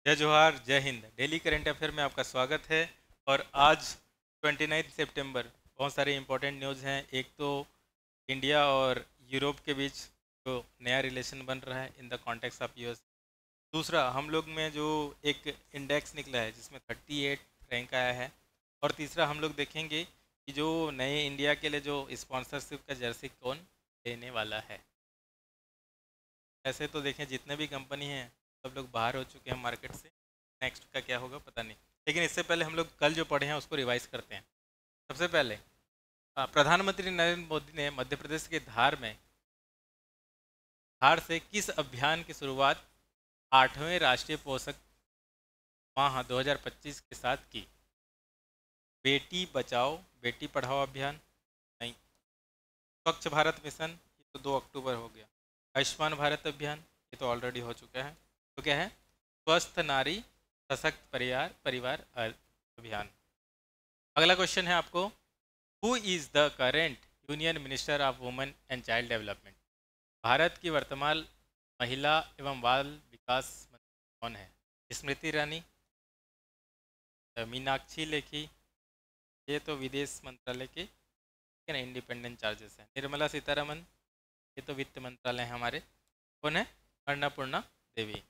जय जोहार, जय हिंद। डेली करंट अफेयर में आपका स्वागत है। और आज 29 सितंबर, बहुत सारे इंपॉर्टेंट न्यूज़ हैं। एक तो इंडिया और यूरोप के बीच जो नया रिलेशन बन रहा है in the context of US. दूसरा, हम लोग में जो एक इंडेक्स निकला है जिसमें 38 रैंक आया है। और तीसरा, हम लोग देखेंगे कि जो नए इंडिया के लिए जो स्पॉन्सरशिप का जर्सी कौन देने वाला है। ऐसे तो देखें, जितने भी कंपनी हैं सब लोग बाहर हो चुके हैं मार्केट से। नेक्स्ट का क्या होगा पता नहीं, लेकिन इससे पहले हम लोग कल जो पढ़े हैं उसको रिवाइज करते हैं। सबसे पहले प्रधानमंत्री नरेंद्र मोदी ने मध्य प्रदेश के धार से किस अभियान की शुरुआत 8वें राष्ट्रीय पोषक माह 2025 के साथ की? बेटी बचाओ बेटी पढ़ाओ अभियान? नहीं। स्वच्छ भारत मिशन, ये तो 2 अक्टूबर हो गया। आयुष्मान भारत अभियान, ये तो ऑलरेडी हो चुका है। तो क्या है? स्वस्थ नारी सशक्त परिवार परिवार अभियान। अगला क्वेश्चन है आपको, who is the current union minister of women and child development? Bharat की वर्तमान महिला एवं बाल विकास मंत्री कौन है? स्मृति ईरानी, मीनाक्षी लेखी, ये तो विदेश मंत्रालय के इंडिपेंडेंट चार्जेस हैं। निर्मला सीतारमन, ये तो वित्त मंत्रालय है हमारे। कौन है? अन्नपूर्णा देवी।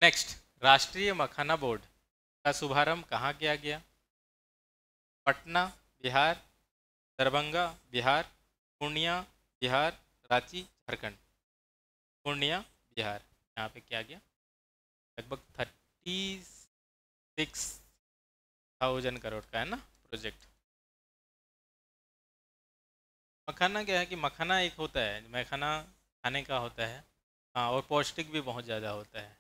नेक्स्ट, राष्ट्रीय मखाना बोर्ड का शुभारंभ कहाँ किया गया? पटना बिहार, दरभंगा बिहार, पूर्णिया बिहार, रांची झारखंड। पूर्णिया बिहार। यहाँ पे क्या गया? लगभग 36,000 करोड़ का है ना प्रोजेक्ट। मखाना क्या है कि मखाना एक होता है, मखाना खाने का होता है। हाँ, और पौष्टिक भी बहुत ज़्यादा होता है।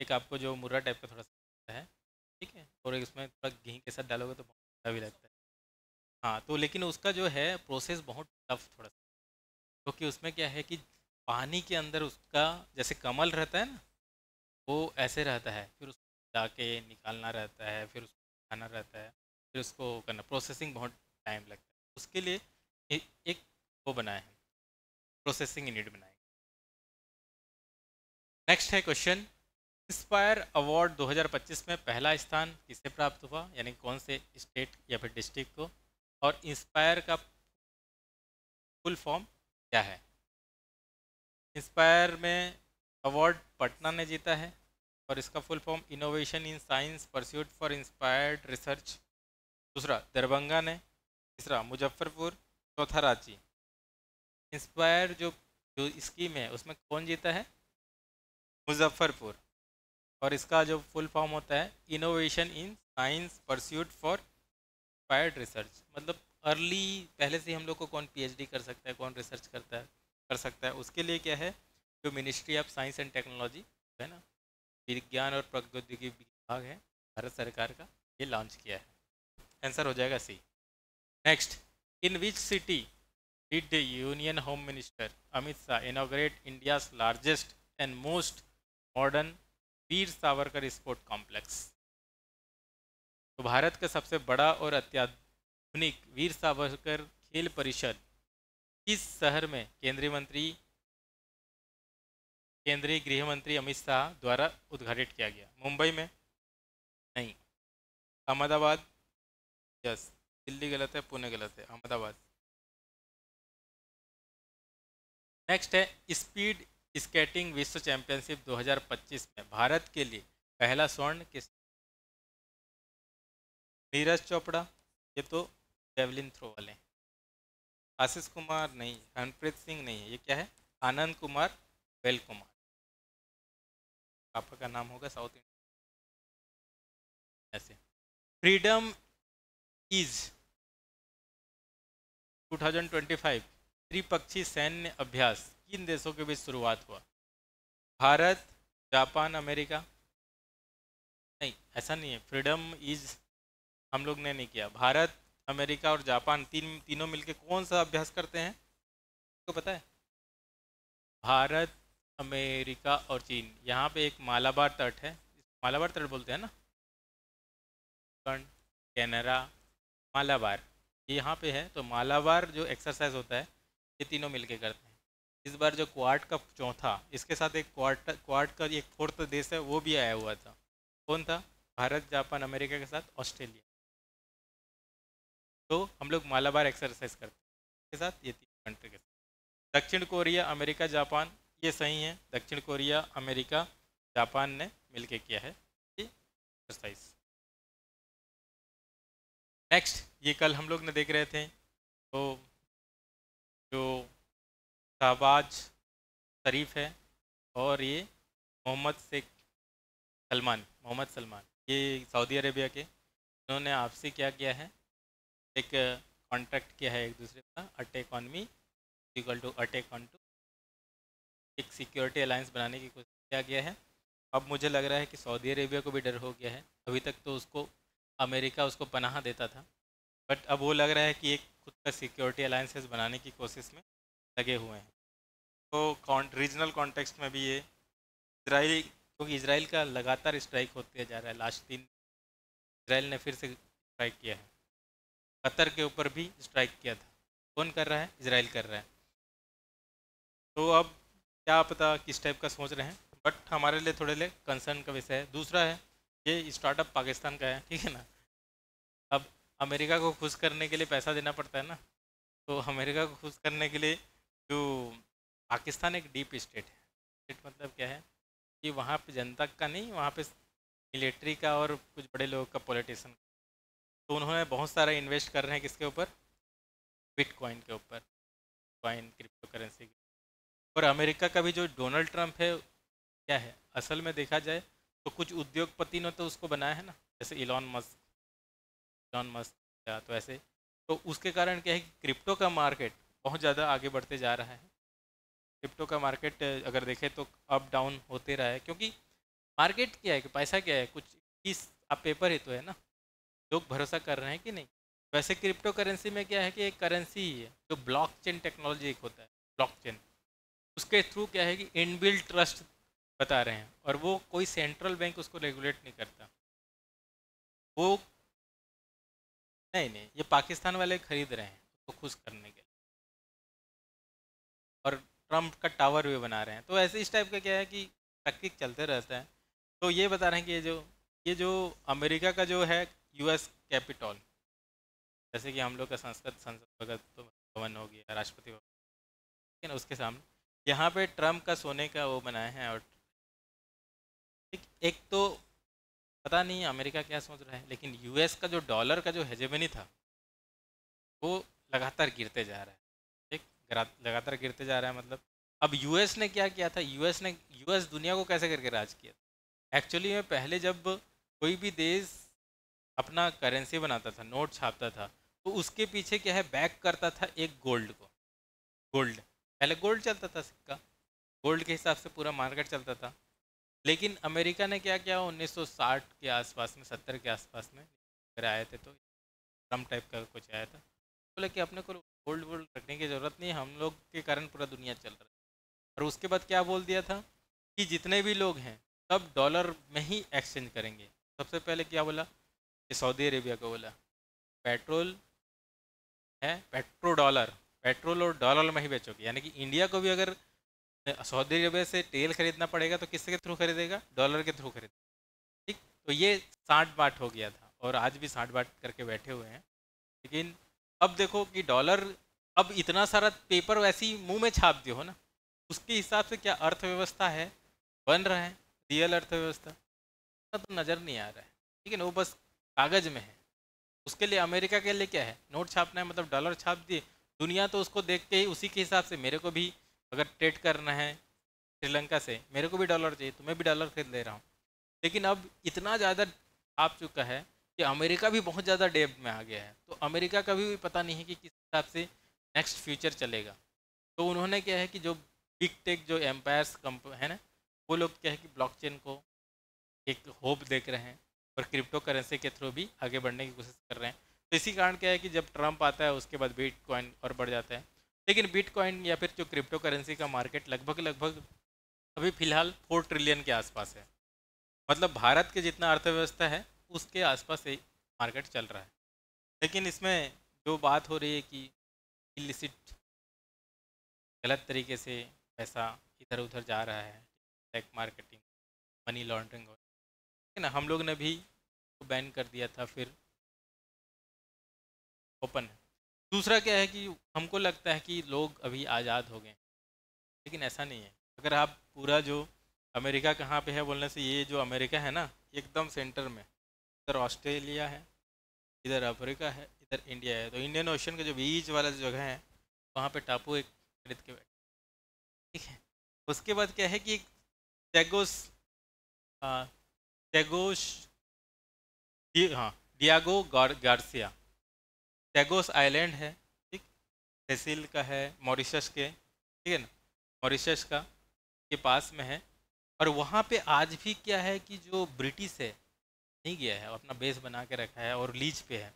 एक आपको जो मुर्रा टाइप का थोड़ा सा होता है, ठीक है, और इसमें थोड़ा घी के साथ डालोगे तो बहुत अच्छा भी लगता है। हाँ, तो लेकिन उसका जो है प्रोसेस बहुत टफ थोड़ा सा, क्योंकि उसमें क्या है कि पानी के अंदर उसका जैसे कमल रहता है ना, वो ऐसे रहता है, फिर उसको जाके निकालना रहता है, फिर उसको खाना रहता है, फिर उसको करना, प्रोसेसिंग बहुत टाइम लगता है उसके लिए। एक वो बनाया है, प्रोसेसिंग यूनिट बनाया है। नेक्स्ट है क्वेश्चन, इंस्पायर अवार्ड 2025 में पहला स्थान किसे प्राप्त हुआ, यानी कौन से स्टेट या फिर डिस्ट्रिक्ट को? और इंस्पायर का फुल फॉर्म क्या है? इंस्पायर में अवार्ड पटना ने जीता है, और इसका full form innovation in science pursuit for inspired research. दूसरा दरभंगा ने, तीसरा मुजफ्फरपुर, चौथा रांची। इंस्पायर जो जो स्कीम है उसमें कौन जीता है? मुजफ्फरपुर। और इसका जो फुल फॉर्म होता है innovation in science pursuit for inspired research. मतलब अर्ली, पहले से ही हम लोग को कौन पीएचडी कर सकता है, कौन रिसर्च कर सकता है, उसके लिए क्या है, जो ministry of science and technology है ना, विज्ञान और प्रौद्योगिकी विभाग है भारत सरकार का, ये लॉन्च किया है। आंसर हो जाएगा C. Next, in which city did the union home minister Amit Shah inaugurate India's largest and most modern Veer Savarkar sport complex? तो भारत का सबसे बड़ा और अत्याधुनिक वीर सावरकर खेल परिषद किस शहर में केंद्रीय गृह मंत्री अमित शाह द्वारा उद्घाटित किया गया? मुंबई में? नहीं। अहमदाबाद? यस। दिल्ली गलत है, पुणे गलत है, अहमदाबाद। नेक्स्ट है, स्पीड स्केटिंग विश्व चैंपियनशिप 2025 में भारत के लिए पहला स्वर्ण किस? नीरज चोपड़ा, ये तो जेवलिन थ्रो वाले। आशीष कुमार नहीं, हरप्रीत सिंह नहीं है, ये क्या है? आनंद कुमार वेल कुमार। पापा का नाम होगा साउथ इंडिया ऐसे। फ्रीडम इज 2025 त्रिपक्षीय सैन्य अभ्यास किन देशों के बीच शुरुआत हुआ? Bharat, Japan, America? नहीं, ऐसा नहीं है। फ्रीडम इज हम लोग ने नहीं किया। भारत, अमेरिका और जापान तीनों मिलके कौन सा अभ्यास करते हैं, तो पता है? भारत, अमेरिका और चीन। यहाँ पे एक मालाबार तट है, मालाबार तट बोलते हैं ना, कैनरा, मालाबार, ये यहाँ पे है। तो मालाबार जो एक्सरसाइज होता है ये तीनों मिलके करते हैं। इस बार जो क्वाड का चौथा, इसके साथ एक क्वाड का एक फोर्थ देश है वो भी आया हुआ था। कौन था? भारत, जापान, अमेरिका के साथ ऑस्ट्रेलिया। तो हम लोग मालाबार एक्सरसाइज करते हैं के साथ ये 3 कंट्री के साथ। दक्षिण कोरिया, अमेरिका, जापान, ये सही है। दक्षिण कोरिया, अमेरिका, जापान ने मिलके किया है ये एक्सरसाइज। नेक्स्ट, ये कल हम लोग ने देख रहे थे, तो जो शहबाज शरीफ है और ये मोहम्मद सलमान, ये सऊदी अरेबिया के, इन्होंने आपसे क्या किया है, एक कॉन्ट्रैक्ट किया है एक दूसरे का, attack on me equal to attack on two, एक सिक्योरिटी अलायंस बनाने की कोशिश किया गया है। अब मुझे लग रहा है कि सऊदी अरेबिया को भी डर हो गया है। अभी तक तो उसको अमेरिका उसको पनाह देता था, बट अब वो लग रहा है कि एक खुद का सिक्योरिटी अलायंसेस बनाने की कोशिश में लगे हुए हैं। तो रीजनल कॉन्टेक्स्ट में भी ये इसराइल, क्योंकि इसराइल का लगातार स्ट्राइक होते जा रहा है, लास्ट 3 इसराइल ने फिर से स्ट्राइक किया है। कतर के ऊपर भी स्ट्राइक किया था। कौन कर रहा है? इसराइल कर रहा है। तो अब क्या पता किस टाइप का सोच रहे हैं, बट हमारे लिए थोड़े लिए कंसर्न का विषय है। दूसरा है, ये स्टार्टअप पाकिस्तान का है, ठीक है ना। अब अमेरिका को खुश करने के लिए पैसा देना पड़ता है ना, तो अमेरिका को खुश करने के लिए जो पाकिस्तान एक डीप स्टेट है। स्टेट मतलब क्या है कि वहाँ पे जनता का नहीं, वहाँ पे मिलिट्री का और कुछ बड़े लोगों का, पॉलिटिशियन। तो उन्होंने बहुत सारा इन्वेस्ट कर रहे हैं किसके ऊपर? बिटकॉइन के ऊपर, कॉइन, क्रिप्टो करेंसी। और अमेरिका का भी जो डोनाल्ड ट्रंप है, क्या है असल में देखा जाए तो कुछ उद्योगपति ने तो उसको बनाया है ना, जैसे इलॉन मस्क या तो ऐसे। तो उसके कारण क्या है कि क्रिप्टो का मार्केट बहुत ज़्यादा आगे बढ़ते जा रहा है। क्रिप्टो का मार्केट अगर देखें तो अप डाउन होते रहा है, क्योंकि मार्केट क्या है कि पैसा क्या है, कुछ इस आप पेपर ही तो है ना, लोग भरोसा कर रहे हैं कि नहीं। वैसे क्रिप्टो करेंसी में क्या है कि एक करेंसी ही है, जो ब्लॉकचेन टेक्नोलॉजी एक होता है, ब्लॉकचेन, उसके थ्रू क्या है कि इनबिल्ट ट्रस्ट बता रहे हैं, और वो कोई सेंट्रल बैंक उसको रेगुलेट नहीं करता। वो नहीं, ये पाकिस्तान वाले खरीद रहे हैं उसको खुश करने के लिए, और ट्रम्प का टावर भी बना रहे हैं। तो ऐसे इस टाइप का क्या है कि तकनीक चलते रहता है। तो ये बता रहे हैं कि ये जो अमेरिका का जो है यूएस कैपिटल, जैसे कि हम लोग का संसद भवन हो गया, राष्ट्रपति भवन, ठीक है ना, उसके सामने यहाँ पे ट्रम्प का सोने का वो बनाए हैं। और एक तो पता नहीं अमेरिका क्या सोच रहा है, लेकिन यूएस का जो डॉलर का जो हेजेमनी था वो लगातार गिरते जा रहा है, ठीक, लगातार गिरते जा रहा है। मतलब अब यूएस ने क्या किया था, यूएस दुनिया को कैसे करके राज किया था एक्चुअली में। पहले जब कोई भी देश अपना करेंसी बनाता था, नोट छापता था, तो उसके पीछे क्या है, बैक करता था एक गोल्ड को। गोल्ड, पहले गोल्ड चलता था, सिक्का गोल्ड के हिसाब से पूरा मार्केट चलता था। लेकिन अमेरिका ने क्या किया, 1960 के आसपास में, 70 के आसपास में अगर आए थे, तो ट्रम्प टाइप का कुछ आया था, बोले कि अपने को गोल्ड वोल्ड रखने की ज़रूरत नहीं, हम लोग के कारण पूरा दुनिया चल रहा है। और उसके बाद क्या बोल दिया था कि जितने भी लोग हैं सब डॉलर में ही एक्सचेंज करेंगे। सबसे पहले क्या बोला कि सऊदी अरेबिया को बोला पेट्रोल है, पेट्रोल और डॉलर में ही बेचोगे, यानी कि इंडिया को भी अगर सऊदी अरेबिया से तेल खरीदना पड़ेगा तो किसके थ्रू खरीदेगा? डॉलर के थ्रू खरीदेगा, ठीक। तो ये साठ बाट हो गया था, और आज भी साठ बाट करके बैठे हुए हैं। लेकिन अब देखो कि डॉलर, अब इतना सारा पेपर वैसे ही मुंह में छाप दियो हो ना, उसके हिसाब से क्या अर्थव्यवस्था है, बन रहा है रियल अर्थव्यवस्था, तो नज़र नहीं आ रहा है, ठीक है ना, वो बस कागज में है। उसके लिए अमेरिका के लिए क्या है, नोट छापना है, मतलब डॉलर छाप दिए, दुनिया तो उसको देख के ही उसी के हिसाब से, मेरे को भी अगर ट्रेड करना है श्रीलंका से, मेरे को भी डॉलर चाहिए, तो मैं भी डॉलर खरीद ले रहा हूँ। लेकिन अब इतना ज़्यादा छाप चुका है कि अमेरिका भी बहुत ज़्यादा डेब्ट में आ गया है, तो अमेरिका का भी पता नहीं है कि किस हिसाब से नेक्स्ट फ्यूचर चलेगा। तो उन्होंने क्या है कि जो बिग टेक जो एम्पायर्स है ना, वो लोग क्या है कि ब्लॉकचेन को एक होप देख रहे हैं, और क्रिप्टो करेंसी के थ्रू भी आगे बढ़ने की कोशिश कर रहे हैं। तो इसी कारण क्या है कि जब ट्रम्प आता है उसके बाद बिटकॉइन और बढ़ जाता है। लेकिन बिटकॉइन या फिर जो क्रिप्टो करेंसी का मार्केट लगभग अभी फ़िलहाल 4 ट्रिलियन के आसपास है। मतलब भारत के जितना अर्थव्यवस्था है उसके आसपास ही मार्केट चल रहा है। लेकिन इसमें जो बात हो रही है कि इलिसिट, गलत तरीके से पैसा इधर उधर जा रहा है, ब्लैक मार्केटिंग, मनी लॉन्ड्रिंग हो, ठीक है ना। हम लोग ने भी बैन कर दिया था, फिर ओपन है। दूसरा क्या है कि हमको लगता है कि लोग अभी आज़ाद हो गए, लेकिन ऐसा नहीं है। अगर आप पूरा जो अमेरिका कहाँ पे है बोलने से, ये जो अमेरिका है ना एकदम सेंटर में, इधर ऑस्ट्रेलिया है, इधर अफ्रीका है, इधर इंडिया है, तो इंडियन ओशन का जो बीच वाला जो जगह है वहाँ पे टापू एक खरीद के बैठे, ठीक है। उसके बाद क्या है कि एक टैगोस, टैगोस, हाँ, डियागो गार्सिया, टैगोस आइलैंड है, ठीक, सेसिल का है, मॉरिशस के, ठीक है ना, मॉरिशस का के पास में है। और वहाँ पे आज भी क्या है कि जो ब्रिटिश है नहीं गया है, अपना बेस बना के रखा है और लीज पे है।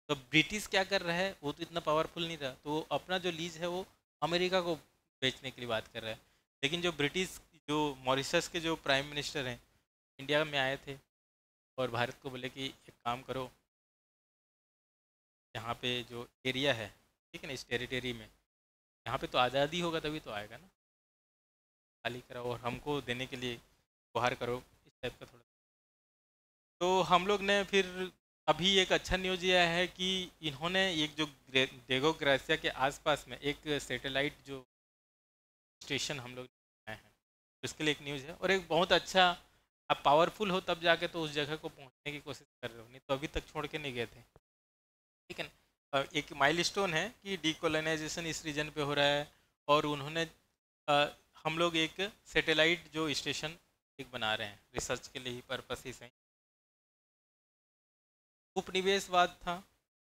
तो ब्रिटिश क्या कर रहा है, वो तो इतना पावरफुल नहीं रहा, तो वो अपना जो लीज है वो अमेरिका को बेचने के लिए बात कर रहा है। लेकिन जो ब्रिटिश, जो मॉरिशस के जो प्राइम मिनिस्टर हैं, इंडिया में आए थे और भारत को बोले कि एक काम करो, यहाँ पे जो एरिया है, ठीक है ना, इस टेरिटरी में यहाँ पे तो आज़ादी होगा तभी तो आएगा ना, खाली कराओ और हमको देने के लिए गुहार करो, इस टाइप का थोड़ा। तो हम लोग ने फिर अभी एक अच्छा न्यूज़ यह है कि इन्होंने एक जो डेगो ग्रासिया के आसपास में एक सैटेलाइट जो स्टेशन हम लोग बनाए हैं, उसके लिए एक न्यूज़ है। और एक बहुत अच्छा, आप पावरफुल हो तब जाके तो उस जगह को पहुंचने की कोशिश कर रहे हो, नहीं तो अभी तक छोड़ के नहीं गए थे, ठीक है ना। एक माइलस्टोन है कि डीकोलोनाइजेशन इस रीजन पे हो रहा है। और उन्होंने अ, हम लोग एक सैटेलाइट जो स्टेशन एक बना रहे हैं रिसर्च के लिए ही, पर्पस ही से। उपनिवेशवाद था,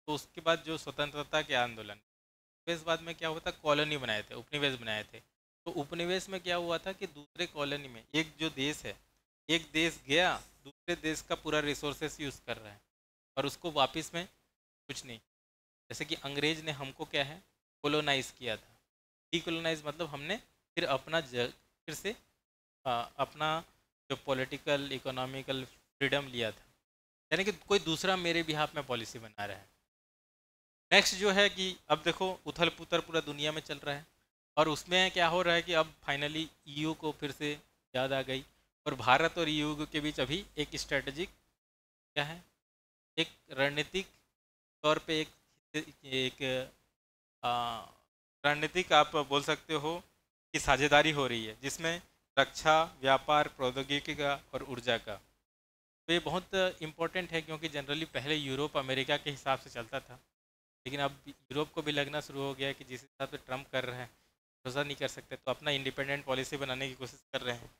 तो उसके बाद जो स्वतंत्रता के आंदोलन, उपनिवेशवाद में क्या हुआ था, कॉलोनी बनाए थे, उपनिवेश बनाए थे। तो उपनिवेश में क्या हुआ था कि दूसरे कॉलोनी में एक जो देश है, एक देश गया दूसरे देश का पूरा रिसोर्सेस यूज़ कर रहा है और उसको वापस में कुछ नहीं। जैसे कि अंग्रेज ने हमको क्या है, कोलोनाइज किया था। डीकोलोनाइज मतलब हमने फिर अपना फिर से अपना जो पॉलिटिकल इकोनॉमिकल फ्रीडम लिया था, यानी कि कोई दूसरा मेरे बिहाफ में पॉलिसी बना रहा है। नेक्स्ट जो है कि अब देखो उथल पुथल पूरा दुनिया में चल रहा है, और उसमें क्या हो रहा है कि अब फाइनली ईयू को फिर से याद आ गई, और भारत और ईयू के बीच अभी एक स्ट्रेटजिक क्या है, एक रणनीतिक तौर पे एक आ, रणनीतिक आप बोल सकते हो कि साझेदारी हो रही है, जिसमें रक्षा, व्यापार, प्रौद्योगिकी का और ऊर्जा का। तो ये बहुत इम्पोर्टेंट है, क्योंकि जनरली पहले यूरोप अमेरिका के हिसाब से चलता था, लेकिन अब यूरोप को भी लगना शुरू हो गया है कि जिस हिसाब से ट्रम्प कर रहे हैं भरोसा नहीं कर सकते, तो अपना इंडिपेंडेंट पॉलिसी बनाने की कोशिश कर रहे हैं।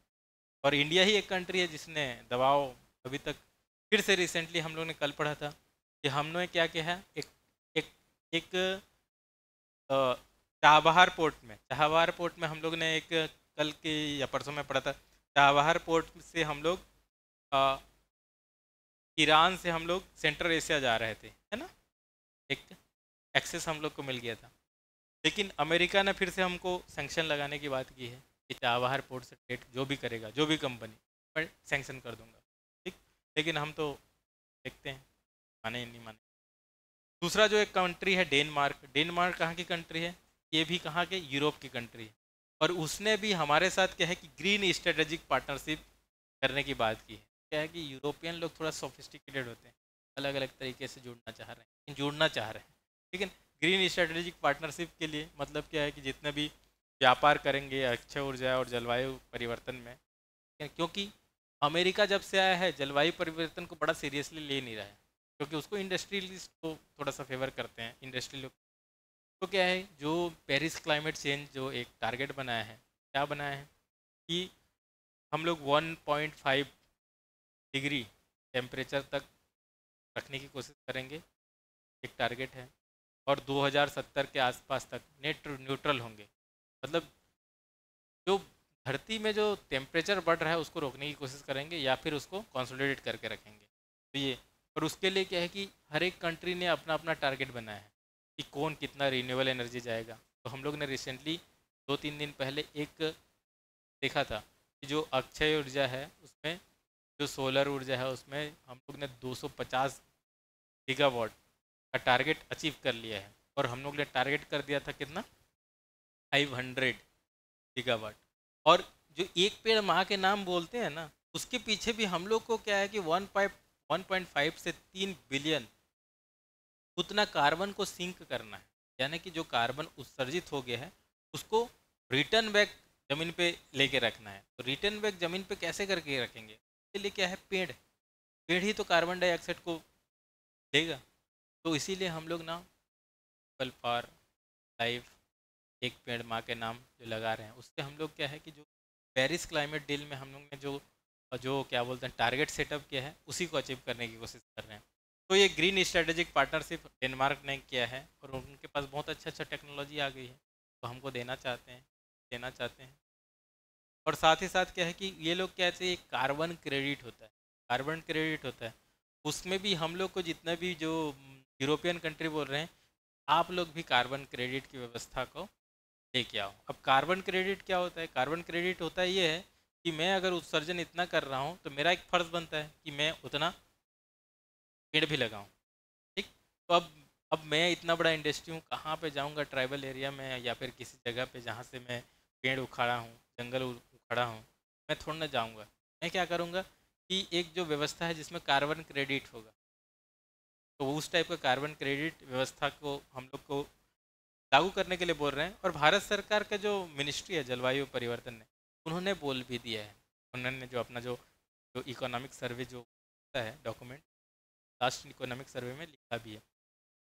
और इंडिया ही एक कंट्री है जिसने दबाव अभी तक, फिर से रिसेंटली हम लोग ने कल पढ़ा था कि हमने क्या किया है, एक एक अ, चाबहार पोर्ट में हम लोग ने एक, कल के या परसों में पढ़ा था, चाबहार पोर्ट से हम लोग अ, ईरान से हम लोग सेंट्रल एशिया जा रहे थे, है ना, एक एक्सेस हम लोग को मिल गया था। लेकिन अमेरिका ने फिर से हमको सैंक्शन लगाने की बात की है कि चाबहार पोर्ट से ट्रेड जो भी करेगा, जो भी कंपनी, मैं सैंक्शन कर दूंगा, ठीक। लेकिन हम तो देखते हैं माने नहीं माने। दूसरा जो एक कंट्री है डेनमार्क, डेनमार्क कहाँ की कंट्री है, ये भी कहाँ के, यूरोप की कंट्री है। और उसने भी हमारे साथ क्या है कि ग्रीन स्ट्रेटेजिक पार्टनरशिप करने की बात की है। क्या है कि यूरोपियन लोग थोड़ा सोफिस्टिकेटेड होते हैं, अलग अलग तरीके से जुड़ना चाह रहे हैं, लेकिन जुड़ना चाह रहे हैं, लेकिन ग्रीन स्ट्रेटेजिक पार्टनरशिप के लिए मतलब क्या है कि जितने भी व्यापार करेंगे अक्षय ऊर्जा और जलवायु परिवर्तन में, क्योंकि अमेरिका जब से आया है जलवायु परिवर्तन को बड़ा सीरियसली ले नहीं रहा है, क्योंकि उसको इंडस्ट्रियलिस्ट को थोड़ा सा फेवर करते हैं, इंडस्ट्री लोग। तो क्या है, जो पेरिस क्लाइमेट चेंज जो एक टारगेट बनाया है, क्या बनाया है कि हम लोग 1.5 डिग्री टेम्परेचर तक रखने की कोशिश करेंगे, एक टारगेट है। और 2070 के आसपास तक नेट न्यूट्रल होंगे, मतलब जो धरती में जो टेम्परेचर बढ़ रहा है उसको रोकने की कोशिश करेंगे या फिर उसको कंसोलिडेट करके रखेंगे। तो ये, और उसके लिए क्या है कि हर एक कंट्री ने अपना अपना टारगेट बनाया है कि कौन कितना रिन्यूएबल एनर्जी जाएगा। तो हम लोग ने रिसेंटली 2-3 दिन पहले एक देखा था कि जो अक्षय ऊर्जा है उसमें, जो सोलर ऊर्जा है उसमें हम लोग ने 250 गीगावाट का टारगेट अचीव कर लिया है। और हम लोग ने टारगेट कर दिया था कितना, 500 गीगावाट। और जो एक पेड़ माँ के नाम बोलते हैं ना, उसके पीछे भी हम लोग को क्या है कि 1.5 से 3 बिलियन उतना कार्बन को सिंक करना है। यानी कि जो कार्बन उत्सर्जित हो गया है उसको रिटर्न बैक जमीन पे लेके रखना है। तो रिटर्न बैक जमीन पे कैसे करके रखेंगे? इसके लिए क्या है, पेड़। पेड़ ही तो कार्बन डाइऑक्साइड को देगा। तो इसीलिए हम लोग ना पल फॉर लाइफ, एक पेड़ माँ के नाम जो लगा रहे हैं, उससे हम लोग क्या है कि जो पेरिस क्लाइमेट डील में हम लोग ने जो जो क्या बोलते हैं टारगेट सेटअप किया है, उसी को अचीव करने की कोशिश कर रहे हैं। तो ये ग्रीन स्ट्रेटेजिक पार्टनरशिप डेनमार्क ने किया है और उनके पास बहुत अच्छा टेक्नोलॉजी आ गई है, तो हमको देना चाहते हैं। और साथ ही साथ क्या है कि ये लोग कहते हैं कार्बन क्रेडिट होता है, कार्बन क्रेडिट होता है, उसमें भी हम लोग को जितना भी जो यूरोपियन कंट्री बोल रहे हैं, आप लोग भी कार्बन क्रेडिट की व्यवस्था को लेके आओ। अब कार्बन क्रेडिट क्या होता है? कार्बन क्रेडिट होता है ये है कि मैं अगर उत्सर्जन इतना कर रहा हूँ तो मेरा एक फ़र्ज़ बनता है कि मैं उतना पेड़ भी लगाऊं। ठीक। तो अब मैं इतना बड़ा इंडस्ट्री हूँ, कहाँ पे जाऊँगा ट्राइबल एरिया में या फिर किसी जगह पे जहाँ से मैं पेड़ उखाड़ा हूँ, जंगल उखाड़ा हूँ, मैं थोड़ा ना जाऊँगा। मैं क्या करूँगा कि एक जो व्यवस्था है जिसमें कार्बन क्रेडिट होगा, तो उस टाइप का कार्बन क्रेडिट व्यवस्था को हम लोग को लागू करने के लिए बोल रहे हैं। और भारत सरकार का जो मिनिस्ट्री है जलवायु परिवर्तन ने, उन्होंने बोल भी दिया है। उन्होंने जो अपना जो जो इकोनॉमिक सर्वे जो होता है डॉक्यूमेंट, लास्ट इकोनॉमिक सर्वे में लिखा भी है।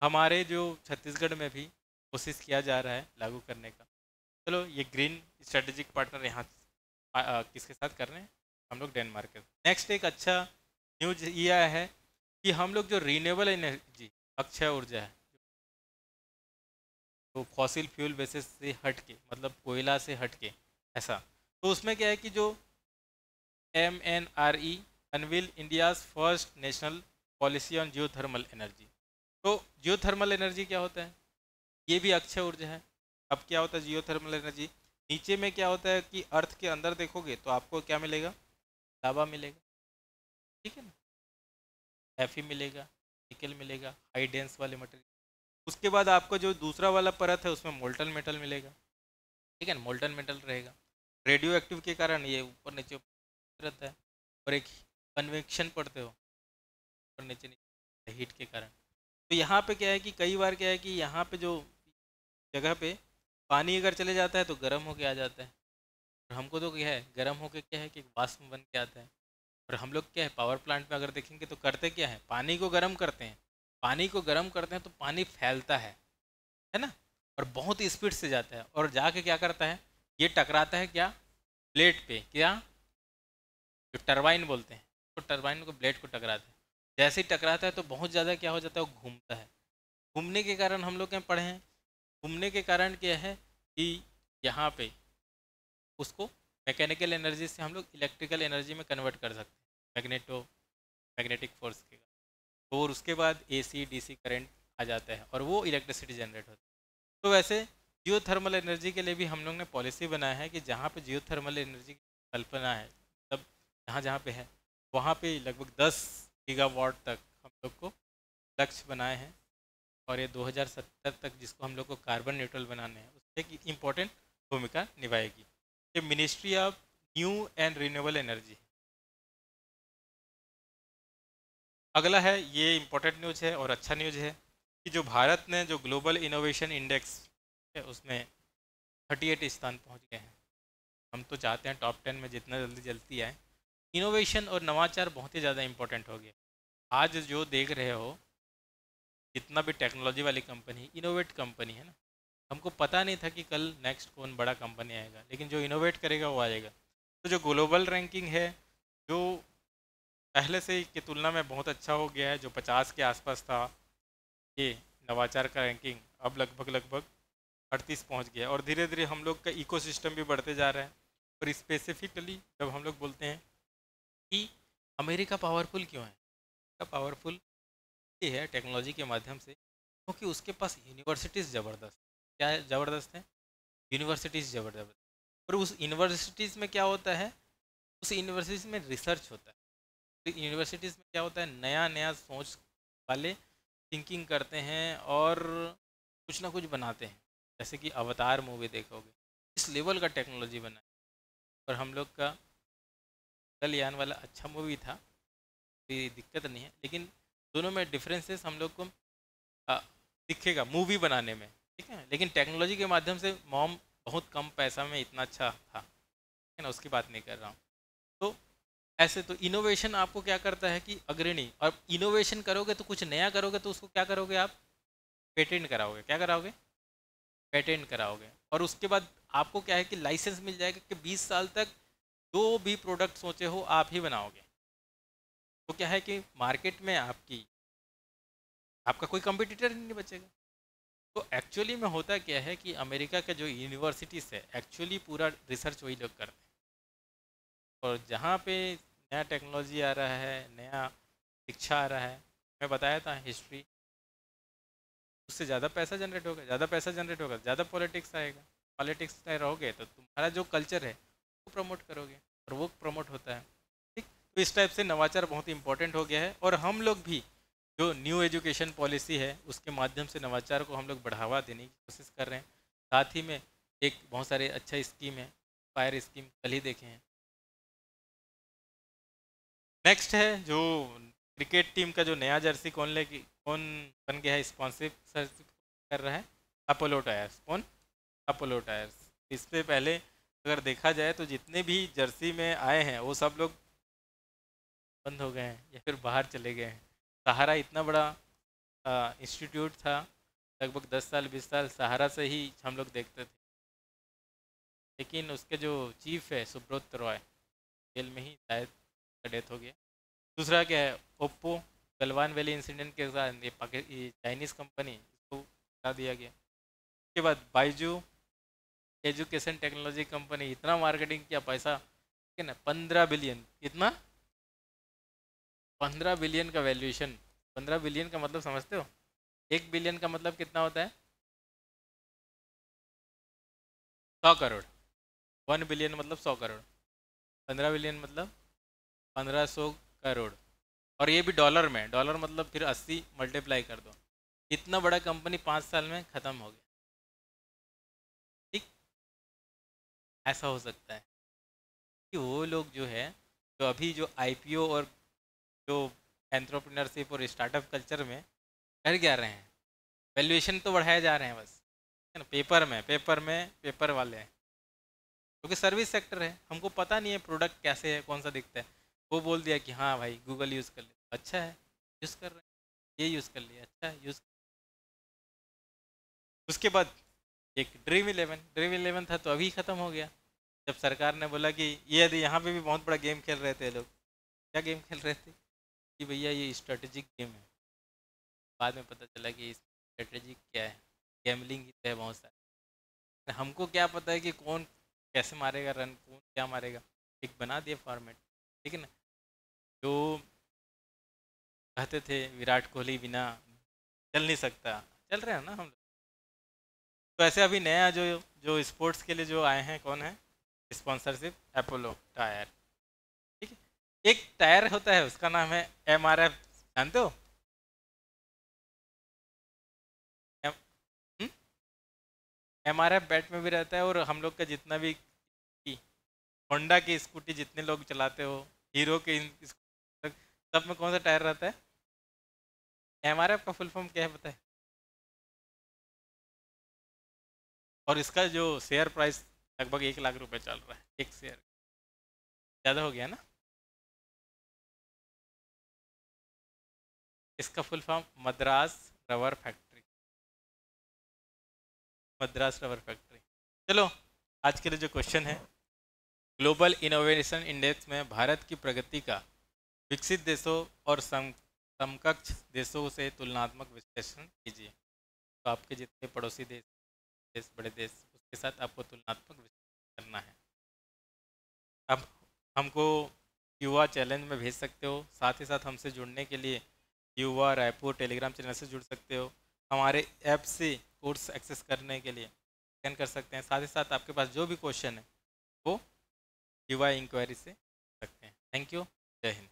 हमारे जो छत्तीसगढ़ में भी कोशिश किया जा रहा है लागू करने का। चलो, ये ग्रीन स्ट्रेटेजिक पार्टनर यहाँ किसके साथ कर रहे हैं? हम लोग डेनमार्क के। नेक्स्ट एक अच्छा न्यूज ये आया है कि हम लोग जो रीन्यूएबल एनर्जी, अक्षय ऊर्जा है, तो फॉसिल फ्यूल बेसिस से हट के, मतलब कोयला से हट के, ऐसा। तो उसमें क्या है कि जो MNRE unveil India's first national policy on geothermal energy. तो जियोथर्मल एनर्जी क्या होता है? ये भी अक्षय ऊर्जा है। अब क्या होता है जियोथर्मल एनर्जी? नीचे में क्या होता है कि अर्थ के अंदर देखोगे तो आपको क्या मिलेगा? लावा मिलेगा, ठीक है ना, एफी मिलेगा, निकल मिलेगा, हाई डेंस वाले मटेरियल। उसके बाद आपको जो दूसरा वाला परत है उसमें मोल्टन मेटल मिलेगा, ठीक है ना, मोल्टन मेटल रहेगा। रेडियो एक्टिव के कारण ये ऊपर नीचे रहता है। और एक कन्वेक्शन पढ़ते हो, ऊपर नीचे नीचे हीट के कारण। तो यहाँ पे क्या है कि कई बार क्या है कि यहाँ पे जो जगह पे पानी अगर चले जाता है तो गर्म होके आ जाता है। और हमको तो क्या है, गर्म होके क्या है कि वाष्प बन के आता है। और हम लोग क्या है, पावर प्लांट में अगर देखेंगे तो करते क्या है, पानी को गर्म करते हैं। पानी को गर्म करते हैं तो पानी फैलता है ना, और बहुत ही स्पीड से जाता है और जाके क्या करता है, ये टकराता है क्या, प्लेट पे, क्या, जो टरबाइन बोलते हैं, तो टरबाइन को ब्लेड को टकराता है। जैसे ही टकराता है तो बहुत ज़्यादा क्या हो जाता है, वो घूमता है। घूमने के कारण हम लोग क्या पढ़े हैं, घूमने के कारण क्या है कि यहाँ पे उसको मैकेनिकल एनर्जी से हम लोग इलेक्ट्रिकल एनर्जी में कन्वर्ट कर सकते हैं, मैग्नेटिक फोर्स के। और उसके बाद AC DC करंट आ जाता है और वो इलेक्ट्रिसिटी जनरेट होती है। तो वैसे जियोथर्मल एनर्जी के लिए भी हम लोग ने पॉलिसी बनाया है कि जहाँ पे जियोथर्मल एनर्जी की कल्पना है, मतलब जहाँ जहाँ पे है वहाँ पे लगभग 10 गीगावाट तक हम लोग को लक्ष्य बनाए हैं। और ये 2070 तक जिसको हम लोग को कार्बन न्यूट्रल बनाने हैं, उसमें एक इम्पोर्टेंट भूमिका निभाएगी। ये ministry of new and renewable energy. अगला है, ये इम्पोर्टेंट न्यूज़ है और अच्छा न्यूज़ है कि जो भारत ने जो ग्लोबल इनोवेशन इंडेक्स है उसमें 38 स्थान पहुंच गए हैं। हम तो चाहते हैं टॉप 10 में जितना जल्दी जल्दी आए। इनोवेशन और नवाचार बहुत ही ज़्यादा इंपॉर्टेंट हो गया। आज जो देख रहे हो जितना भी टेक्नोलॉजी वाली कंपनी, इनोवेट कंपनी है ना, हमको पता नहीं था कि कल नेक्स्ट कौन बड़ा कंपनी आएगा, लेकिन जो इनोवेट करेगा वो आएगा। तो जो ग्लोबल रैंकिंग है, जो पहले से की तुलना में बहुत अच्छा हो गया है, जो 50 के आसपास था ये नवाचार का रैंकिंग, अब लगभग लगभग 38 पहुंच गया। और धीरे धीरे हम लोग का इकोसिस्टम भी बढ़ते जा रहा है। और स्पेसिफिकली जब हम लोग बोलते हैं कि अमेरिका पावरफुल क्यों है, पावरफुल ये है टेक्नोलॉजी के माध्यम से क्योंकि उसके पास यूनिवर्सिटीज़ ज़बरदस्त, क्या है, ज़बरदस्त है, यूनिवर्सिटीज़ ज़बरदस्त। और उस यूनिवर्सिटीज़ में क्या होता है, उस यूनिवर्सिटीज़ में रिसर्च होता है। तो यूनिवर्सिटीज़ में क्या होता है, नया नया सोच वाले थिंकिंग करते हैं और कुछ ना कुछ बनाते हैं। जैसे कि अवतार मूवी देखोगे, इस लेवल का टेक्नोलॉजी बना है। और हम लोग का गगनयान वाला अच्छा मूवी था, कोई दिक्कत नहीं है, लेकिन दोनों में डिफरेंसेस हम लोग को दिखेगा मूवी बनाने में, ठीक है। लेकिन टेक्नोलॉजी के माध्यम से मॉम बहुत कम पैसा में इतना अच्छा था, ठीक है ना, उसकी बात नहीं कर रहा हूँ। तो ऐसे तो इनोवेशन आपको क्या करता है कि अग्रणी, और इनोवेशन करोगे तो कुछ नया करोगे तो उसको क्या करोगे आप, पेटेंट कराओगे। क्या कराओगे, पेटेंट कराओगे। और उसके बाद आपको क्या है कि लाइसेंस मिल जाएगा कि 20 साल तक जो भी प्रोडक्ट सोचे हो आप ही बनाओगे। तो क्या है कि मार्केट में आपका कोई कंपटीटर नहीं बचेगा। तो एक्चुअली में होता क्या है कि अमेरिका के जो यूनिवर्सिटीज़ है एक्चुअली पूरा रिसर्च वही लोग करते हैं। और जहाँ पे नया टेक्नोलॉजी आ रहा है, नया शिक्षा आ रहा है, मैं बताया था हिस्ट्री, उससे ज़्यादा पैसा जनरेट होगा, ज़्यादा पैसा जनरेट होगा, ज़्यादा पॉलिटिक्स आएगा। पॉलिटिक्स में रहोगे तो तुम्हारा जो कल्चर है वो प्रमोट करोगे, और वो प्रमोट होता है, ठीक। तो इस टाइप से नवाचार बहुत इंपॉर्टेंट हो गया है, और हम लोग भी जो न्यू एजुकेशन पॉलिसी है उसके माध्यम से नवाचार को हम लोग बढ़ावा देने की कोशिश कर रहे हैं। साथ ही में एक बहुत सारे अच्छा स्कीम है, फायर स्कीम कल ही देखे हैं। नेक्स्ट है जो क्रिकेट टीम का जो नया जर्सी कौन बन गया है, स्पॉन्सर कर रहा है, अपोलो टायर्स। कौन, अपोलो टायर्स। इस पे पहले अगर देखा जाए तो जितने भी जर्सी में आए हैं वो सब लोग बंद हो गए हैं या फिर बाहर चले गए हैं। सहारा इतना बड़ा इंस्टीट्यूट था, लगभग 10 साल 20 साल सहारा से ही हम लोग देखते थे, लेकिन उसके जो चीफ है सुब्रत रॉय, जेल में ही शायद डेथ हो गया। दूसरा क्या है, ओप्पो, गलवान वैली इंसिडेंट के साथ ये चाइनीज़ कंपनी, इसको हटा दिया गया। उसके बाद बाइजू एजुकेशन टेक्नोलॉजी कंपनी, इतना मार्केटिंग किया, पैसा, ठीक है ना, 15 बिलियन, कितना, 15 बिलियन का वैल्यूएशन। 15 बिलियन का मतलब समझते हो, 1 बिलियन का मतलब कितना होता है, 100 करोड़। 1 बिलियन मतलब 100 करोड़, 15 बिलियन मतलब 1500 करोड़। और ये भी डॉलर में, डॉलर मतलब फिर 80 मल्टीप्लाई कर दो, इतना बड़ा कंपनी 5 साल में ख़त्म हो गया, ठीक। ऐसा हो सकता है कि वो लोग जो है, जो अभी जो आईपीओ और जो एंट्रप्रेन्योरशिप और स्टार्टअप कल्चर में कर क्या रहे हैं, वैल्यूएशन तो बढ़ाए जा रहे हैं बस, है ना, पेपर वाले हैं, क्योंकि सर्विस सेक्टर है, हमको पता नहीं है प्रोडक्ट कैसे है, कौन सा दिखता है। वो बोल दिया कि हाँ भाई गूगल यूज़ कर ले, अच्छा है, यूज़ कर रहे हैं, ये यूज़ कर लिया, अच्छा है, यूज़। उसके बाद एक ड्रीम इलेवन था तो अभी ख़त्म हो गया, जब सरकार ने बोला कि ये यदि यहाँ पे भी बहुत बड़ा गेम खेल रहे थे लोग। क्या गेम खेल रहे थे कि भैया ये स्ट्रेटेजिक गेम है, बाद में पता चला कि स्ट्रेटेजिक क्या है, गैमलिंग ही तो है बहुत सारे। हमको क्या पता है कि कौन कैसे मारेगा रन, कौन क्या मारेगा, एक बना दिया फॉर्मेट, ठीक है ना। जो कहते थे विराट कोहली बिना चल नहीं सकता, चल रहे हैं ना हम लोग। तो ऐसे अभी नया जो जो स्पोर्ट्स के लिए जो आए हैं, कौन है, स्पॉन्सरशिप अपोलो टायर, ठीक है। एक टायर होता है उसका नाम है एमआरएफ, जानते हो, एमआरएफ बैट में भी रहता है, और हम लोग का जितना भी होंडा की स्कूटी जितने लोग चलाते हो, हीरो के सब में कौन सा टायर रहता है, एमआरएफ का फुल फॉर्म क्या है पता है। और इसका जो शेयर प्राइस लगभग 1 लाख रुपए चल रहा है एक शेयर, ज़्यादा हो गया ना। इसका full form Madras rubber factory, Madras rubber factory. चलो, आज के लिए जो क्वेश्चन है, ग्लोबल इनोवेशन इंडेक्स में भारत की प्रगति का विकसित देशों और समकक्ष देशों से तुलनात्मक विश्लेषण कीजिए। तो आपके जितने पड़ोसी देश बड़े देश, उसके साथ आपको तुलनात्मक विश्लेषण करना है। अब हमको युवा चैलेंज में भेज सकते हो, साथ ही साथ हमसे जुड़ने के लिए युवा रायपुर टेलीग्राम चैनल से जुड़ सकते हो, हमारे ऐप से कोर्स एक्सेस करने के लिए स्कैन कर सकते हैं। साथ ही साथ आपके पास जो भी क्वेश्चन है वो युवा इंक्वायरी से सकते हैं। थैंक यू, जय हिंद।